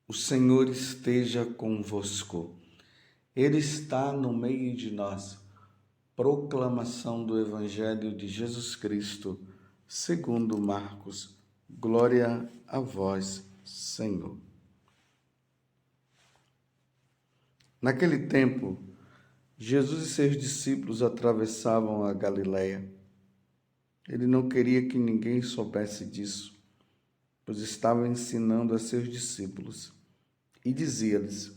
O Senhor esteja convosco. Ele está no meio de nós. Proclamação do Evangelho de Jesus Cristo, segundo Marcos. Glória a vós, Senhor. Naquele tempo, Jesus e seus discípulos atravessavam a Galileia. Ele não queria que ninguém soubesse disso, pois estava ensinando a seus discípulos. E dizia-lhes: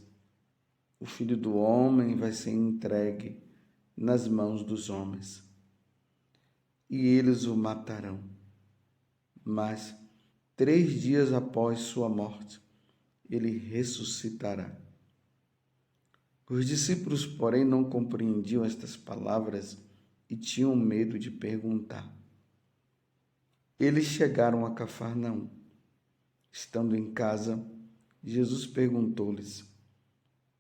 o Filho do Homem vai ser entregue nas mãos dos homens, e eles o matarão. Mas 3 dias após sua morte, ele ressuscitará. Os discípulos, porém, não compreendiam estas palavras e tinham medo de perguntar. Eles chegaram a Cafarnaum. Estando em casa, Jesus perguntou-lhes: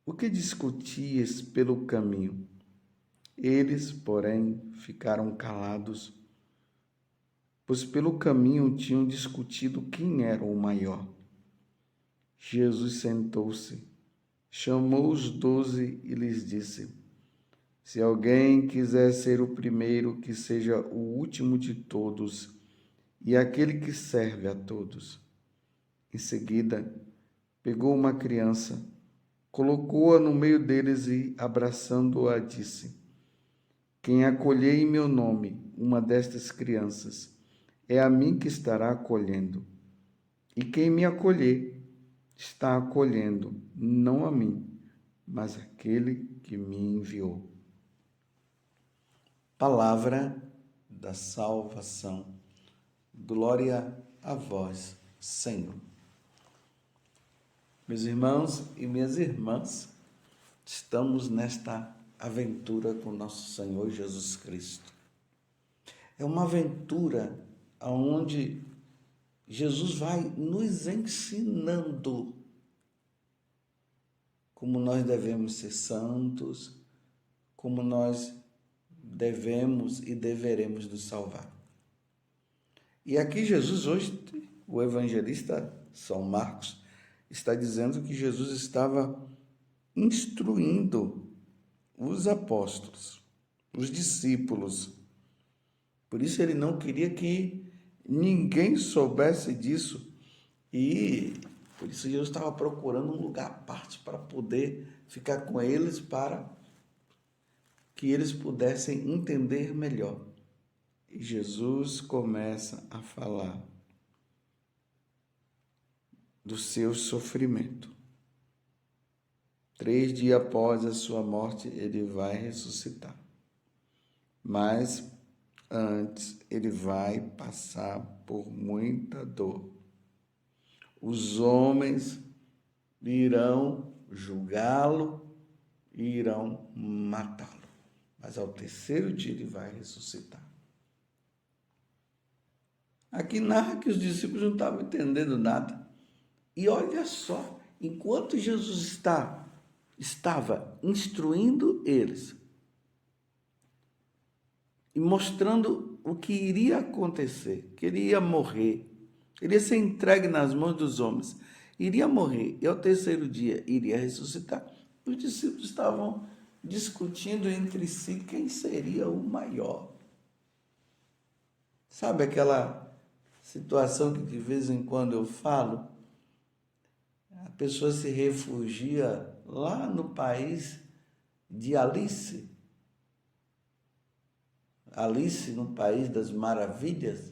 o que discutias pelo caminho? Eles, porém, ficaram calados, pois pelo caminho tinham discutido quem era o maior. Jesus sentou-se, chamou os 12 e lhes disse: se alguém quiser ser o primeiro, que seja o último de todos e aquele que serve a todos. Em seguida, pegou uma criança, colocou-a no meio deles e, abraçando-a, disse: quem acolher em meu nome uma destas crianças, é a mim que estará acolhendo. E quem me acolher, está acolhendo, não a mim, mas aquele que me enviou. Palavra da salvação. Glória a vós, Senhor. Meus irmãos e minhas irmãs, estamos nesta aventura com nosso Senhor Jesus Cristo. É uma aventura onde Jesus vai nos ensinando como nós devemos ser santos, como nós devemos e deveremos nos salvar. E aqui Jesus hoje, o evangelista São Marcos, está dizendo que Jesus estava instruindo os apóstolos, os discípulos. Por isso ele não queria que ninguém soubesse disso. E por isso Jesus estava procurando um lugar à parte para poder ficar com eles, para que eles pudessem entender melhor. E Jesus começa a falar do seu sofrimento. 3 dias após a sua morte, ele vai ressuscitar. Mas antes, ele vai passar por muita dor. Os homens irão julgá-lo e irão matá-lo. Mas ao 3º dia ele vai ressuscitar. Aqui narra que os discípulos não estavam entendendo nada. E olha só, enquanto Jesus estava instruindo eles e mostrando o que iria acontecer, que ele ia morrer, ele ia ser entregue nas mãos dos homens, iria morrer e ao 3º dia iria ressuscitar, os discípulos estavam discutindo entre si quem seria o maior. Sabe aquela situação que de vez em quando eu falo? A pessoa se refugia lá no país de Alice. Alice no País das Maravilhas,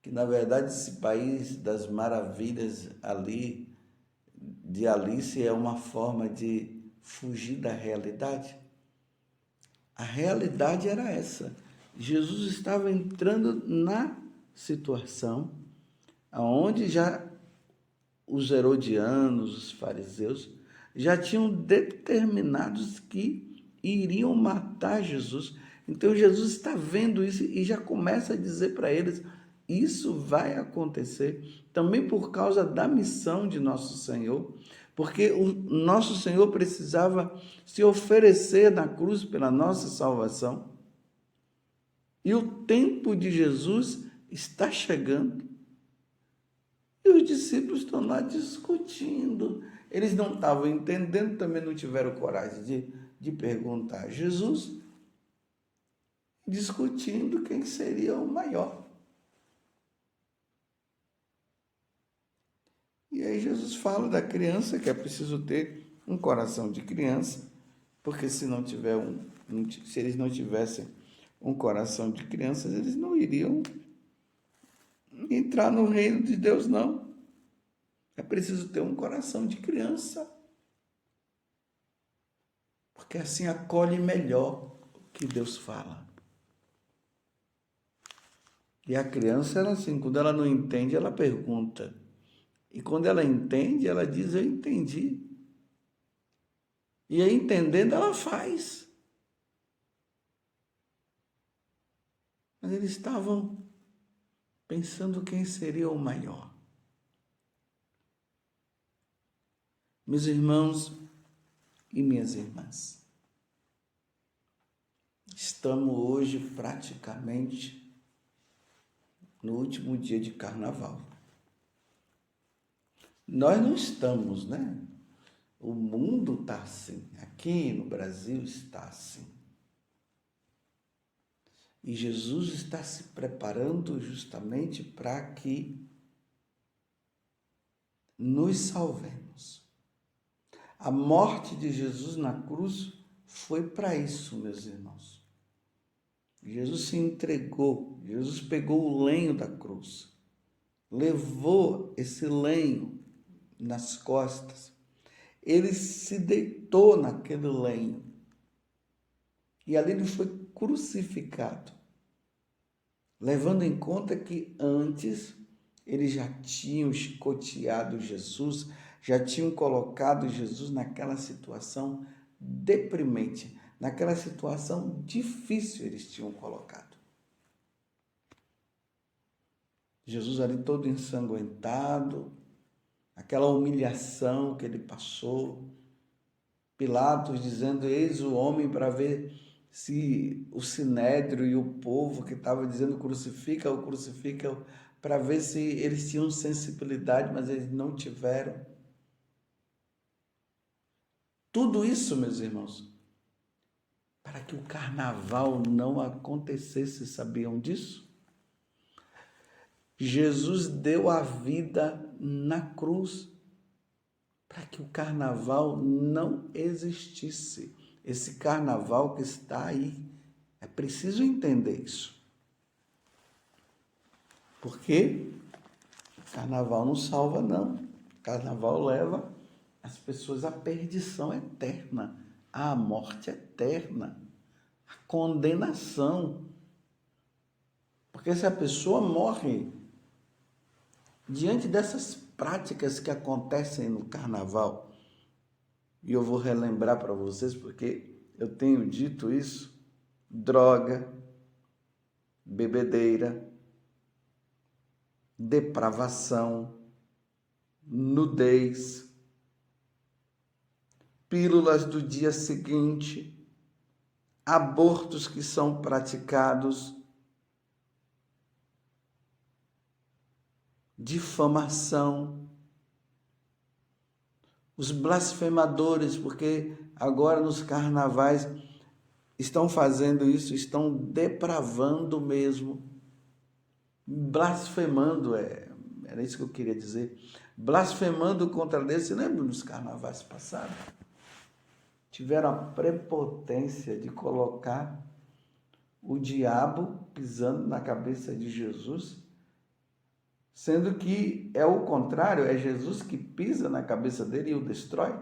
que na verdade esse País das Maravilhas ali, de Alice, é uma forma de fugir da realidade. A realidade era essa. Jesus estava entrando na situação onde já os herodianos, os fariseus, já tinham determinados que iriam matar Jesus. Então Jesus está vendo isso e já começa a dizer para eles: isso vai acontecer também por causa da missão de nosso Senhor, porque o nosso Senhor precisava se oferecer na cruz pela nossa salvação. E o tempo de Jesus está chegando. E E os discípulos estão lá discutindo. Eles não estavam entendendo, também não tiveram coragem de perguntar a Jesus, discutindo quem seria o maior. E aí Jesus fala da criança, que é preciso ter um coração de criança, porque se eles não tivessem um coração de crianças, eles não iriam entrar no reino de Deus, não. É preciso ter um coração de criança, porque assim acolhe melhor o que Deus fala. E a criança, ela assim, quando ela não entende, ela pergunta. E quando ela entende, ela diz, eu entendi. E aí, entendendo, ela faz. Mas eles estavam pensando quem seria o maior. Meus irmãos e minhas irmãs, estamos hoje praticamente no último dia de carnaval. Nós não estamos, né? O mundo está assim. Aqui no Brasil está assim. E Jesus está se preparando justamente para que nos salvemos. A morte de Jesus na cruz foi para isso, meus irmãos. Jesus se entregou, Jesus pegou o lenho da cruz, levou esse lenho nas costas, ele se deitou naquele lenho e ali ele foi crucificado, levando em conta que antes eles já tinham chicoteado Jesus, já tinham colocado Jesus naquela situação deprimente, naquela situação difícil eles tinham colocado. Jesus ali todo ensanguentado, aquela humilhação que ele passou, Pilatos dizendo, eis o homem, para ver se o sinédrio e o povo que estava dizendo crucifica-o, crucifica-o, para ver se eles tinham sensibilidade, mas eles não tiveram. Tudo isso, meus irmãos, para que o carnaval não acontecesse, sabiam disso? Jesus deu a vida na cruz para que o carnaval não existisse. Esse carnaval que está aí, é preciso entender isso. Porque o carnaval não salva, não. O carnaval leva as pessoas à perdição eterna, à morte eterna, à condenação. Porque se a pessoa morre diante dessas práticas que acontecem no carnaval, e eu vou relembrar para vocês porque eu tenho dito isso, droga, bebedeira, depravação, nudez, pílulas do dia seguinte, abortos que são praticados, difamação, os blasfemadores, porque agora nos carnavais estão fazendo isso, estão depravando mesmo, blasfemando, era isso que eu queria dizer, blasfemando contra Deus. Você lembra nos carnavais passados? Tiveram a prepotência de colocar o diabo pisando na cabeça de Jesus, sendo que é o contrário, é Jesus que pisa na cabeça dele e o destrói,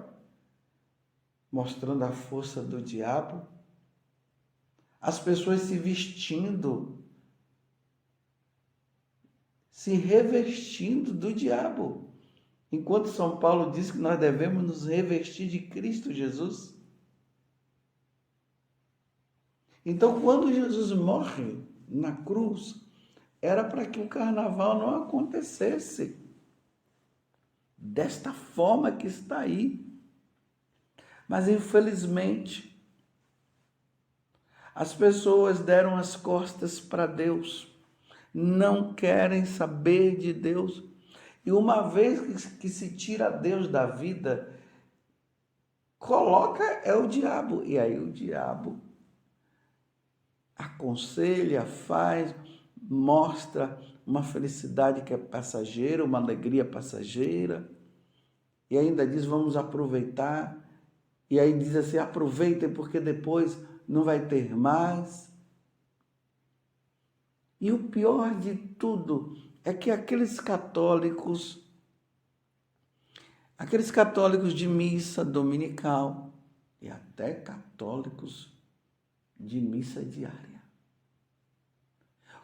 mostrando a força do diabo. As pessoas se vestindo, se revestindo do diabo, enquanto São Paulo diz que nós devemos nos revestir de Cristo Jesus. Então, quando Jesus morre na cruz, era para que o carnaval não acontecesse desta forma que está aí. Mas, infelizmente, as pessoas deram as costas para Deus, não querem saber de Deus. E uma vez que se tira Deus da vida, coloca é o diabo. E aí o diabo aconselha, faz, mostra uma felicidade que é passageira, uma alegria passageira. E ainda diz, vamos aproveitar. E aí diz assim, aproveitem porque depois não vai ter mais. E o pior de tudo é que aqueles católicos de missa dominical e até católicos de missa diária,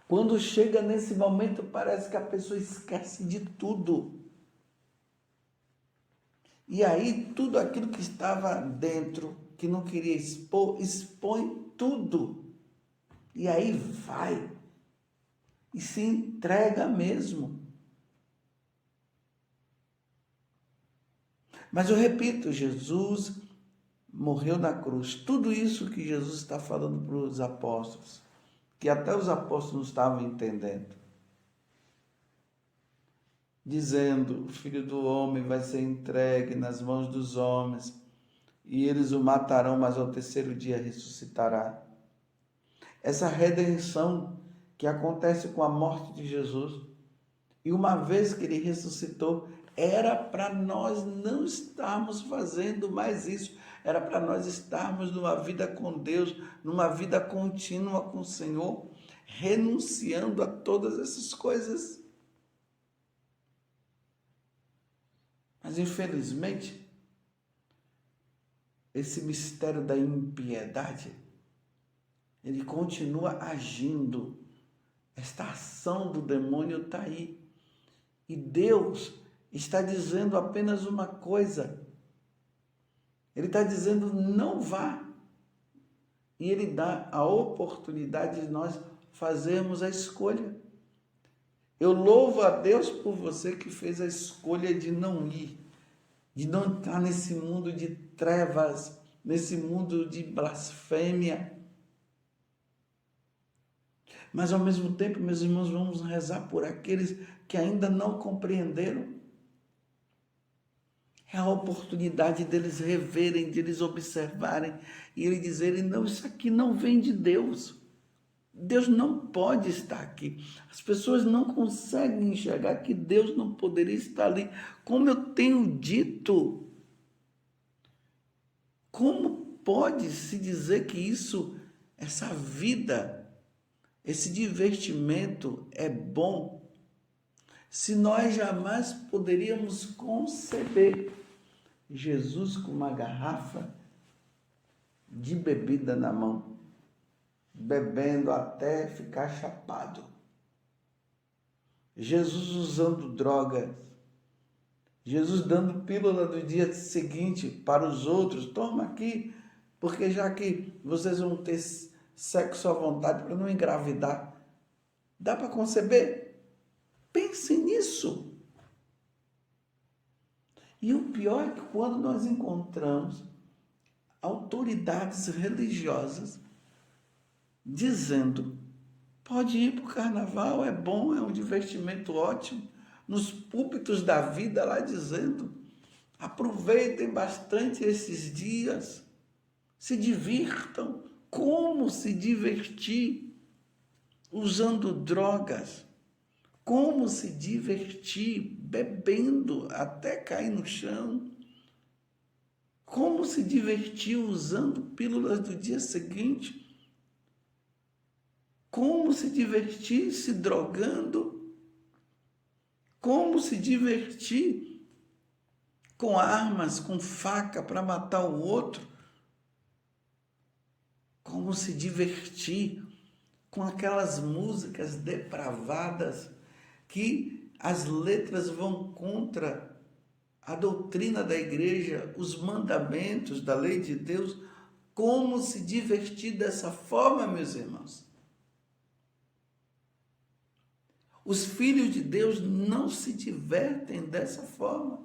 quando chega nesse momento parece que a pessoa esquece de tudo. E aí tudo aquilo que estava dentro, que não queria expor, expõe tudo. E aí vai e se entrega mesmo. Mas eu repito, Jesus morreu na cruz. Tudo isso que Jesus está falando para os apóstolos, que até os apóstolos não estavam entendendo. Dizendo, o Filho do Homem vai ser entregue nas mãos dos homens, e eles o matarão, mas ao terceiro dia ressuscitará. Essa redenção que acontece com a morte de Jesus, e uma vez que ele ressuscitou, era para nós não estarmos fazendo mais isso, era para nós estarmos numa vida com Deus, numa vida contínua com o Senhor, renunciando a todas essas coisas. Mas infelizmente, esse mistério da impiedade, ele continua agindo. Esta ação do demônio está aí. E Deus está dizendo apenas uma coisa. Ele está dizendo, não vá. E Ele dá a oportunidade de nós fazermos a escolha. Eu louvo a Deus por você que fez a escolha de não ir, de não entrar nesse mundo de trevas, nesse mundo de blasfêmia. Mas ao mesmo tempo, meus irmãos, vamos rezar por aqueles que ainda não compreenderam. É a oportunidade deles reverem, deles observarem e eles dizerem, não, isso aqui não vem de Deus. Deus não pode estar aqui. As pessoas não conseguem enxergar que Deus não poderia estar ali. Como eu tenho dito, como pode se dizer que isso, essa vida, esse divertimento é bom, se nós jamais poderíamos conceber Jesus com uma garrafa de bebida na mão, bebendo até ficar chapado. Jesus usando drogas. Jesus dando pílula do dia seguinte para os outros. Toma aqui, porque já que vocês vão ter sexo à vontade para não engravidar. Dá para conceber? Pense nisso. E o pior é que quando nós encontramos autoridades religiosas dizendo, pode ir para o carnaval, é bom, é um divertimento ótimo, nos púlpitos da vida lá dizendo, aproveitem bastante esses dias, se divirtam. Como se divertir usando drogas? Como se divertir bebendo até cair no chão? Como se divertir usando pílulas do dia seguinte? Como se divertir se drogando? Como se divertir com armas, com faca para matar o outro? Como se divertir com aquelas músicas depravadas que as letras vão contra a doutrina da igreja, os mandamentos da lei de Deus? Como se divertir dessa forma, meus irmãos? Os filhos de Deus não se divertem dessa forma.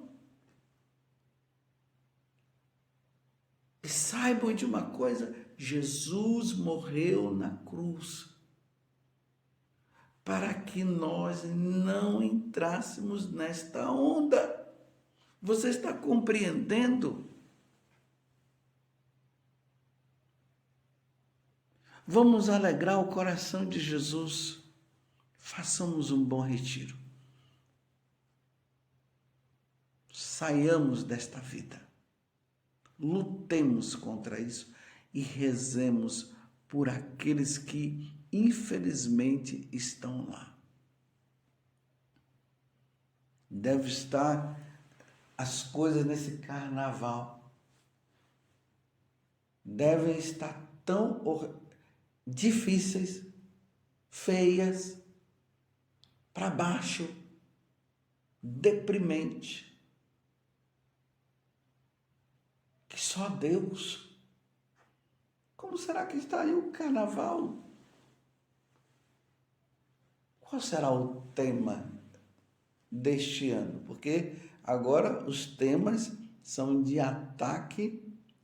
E saibam de uma coisa, Jesus morreu na cruz para que nós não entrássemos nesta onda. Você está compreendendo? Vamos alegrar o coração de Jesus. Façamos um bom retiro. Saiamos desta vida. Lutemos contra isso e rezemos por aqueles que, infelizmente, estão lá. Deve estar as coisas nesse carnaval. Devem estar tão difíceis, feias, para baixo, deprimente, que só Deus. Como será que está aí o carnaval? Qual será o tema deste ano? Porque agora os temas são de ataque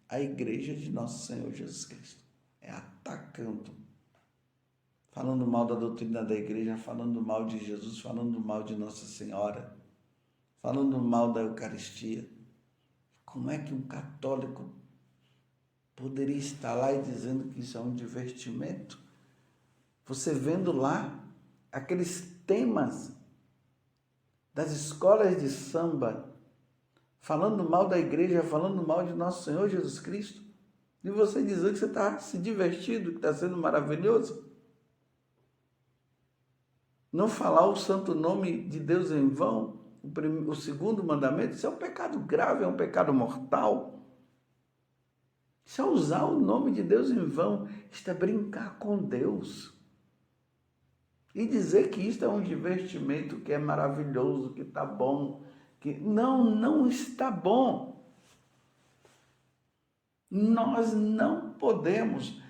à igreja de nosso Senhor Jesus Cristo. É atacando. Falando mal da doutrina da igreja, falando mal de Jesus, falando mal de Nossa Senhora, falando mal da Eucaristia. Como é que um católico poderia estar lá e dizendo que isso é um divertimento? Você vendo lá aqueles temas das escolas de samba, falando mal da igreja, falando mal de nosso Senhor Jesus Cristo, e você dizer que você está se divertindo, que está sendo maravilhoso. Não falar o santo nome de Deus em vão, o segundo mandamento, isso é um pecado grave, é um pecado mortal. Isso é usar o nome de Deus em vão, isto é brincar com Deus. E dizer que isto é um divertimento, que é maravilhoso, que está bom, que não está bom. Nós não podemos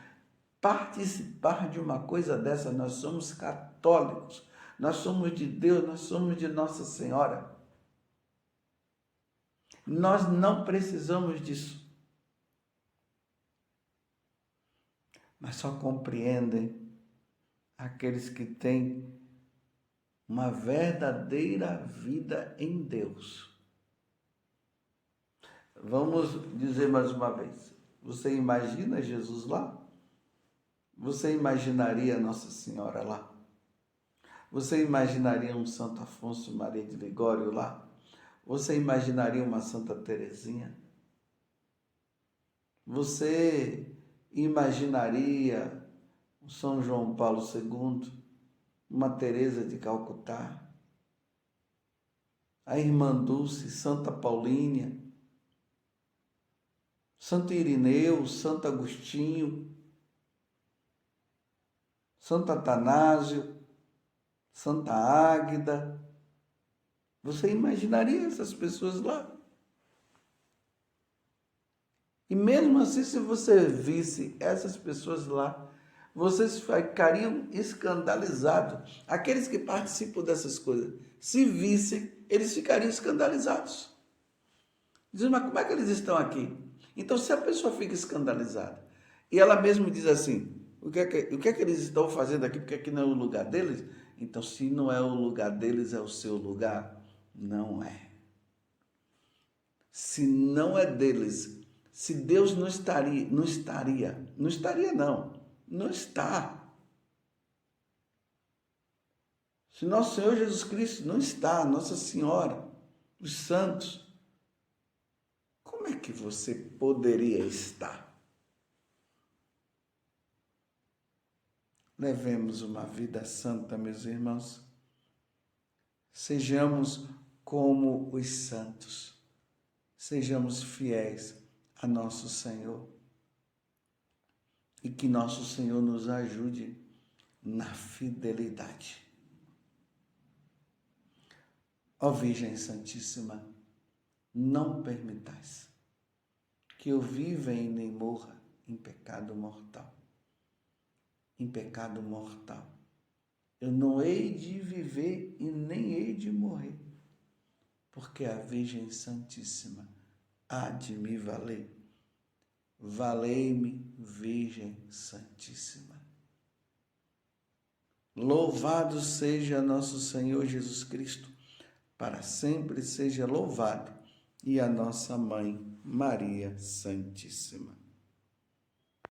participar de uma coisa dessa. Nós somos católicos, nós somos de Deus, nós somos de Nossa Senhora. Nós não precisamos disso. Mas só compreendem aqueles que têm uma verdadeira vida em Deus. Vamos dizer mais uma vez. Você imagina Jesus lá? Você imaginaria Nossa Senhora lá? Você imaginaria um Santo Afonso Maria de Ligório lá? Você imaginaria uma Santa Teresinha? Você imaginaria um São João Paulo II, uma Teresa de Calcutá, a Irmã Dulce, Santa Paulínia, Santo Irineu, Santo Agostinho, Santo Atanásio, Santa Águida? Você imaginaria essas pessoas lá? E mesmo assim, se você visse essas pessoas lá, vocês ficariam escandalizados. Aqueles que participam dessas coisas, se vissem, eles ficariam escandalizados. Dizem, mas como é que eles estão aqui? Então, se a pessoa fica escandalizada, e ela mesma diz assim, o que é que eles estão fazendo aqui, porque aqui não é o lugar deles? Então, se não é o lugar deles, é o seu lugar? Não é. Se não é deles, se Deus não está. Se nosso Senhor Jesus Cristo não está, Nossa Senhora, os santos, como é que você poderia estar? Levemos uma vida santa, meus irmãos. Sejamos como os santos. Sejamos fiéis a nosso Senhor. E que nosso Senhor nos ajude na fidelidade. Ó Virgem Santíssima, não permitais que eu viva e nem morra em pecado mortal. Em pecado mortal. Eu não hei de viver e nem hei de morrer, porque a Virgem Santíssima há de me valer. Valei-me, Virgem Santíssima. Louvado seja nosso Senhor Jesus Cristo, para sempre seja louvado, e a nossa Mãe, Maria Santíssima.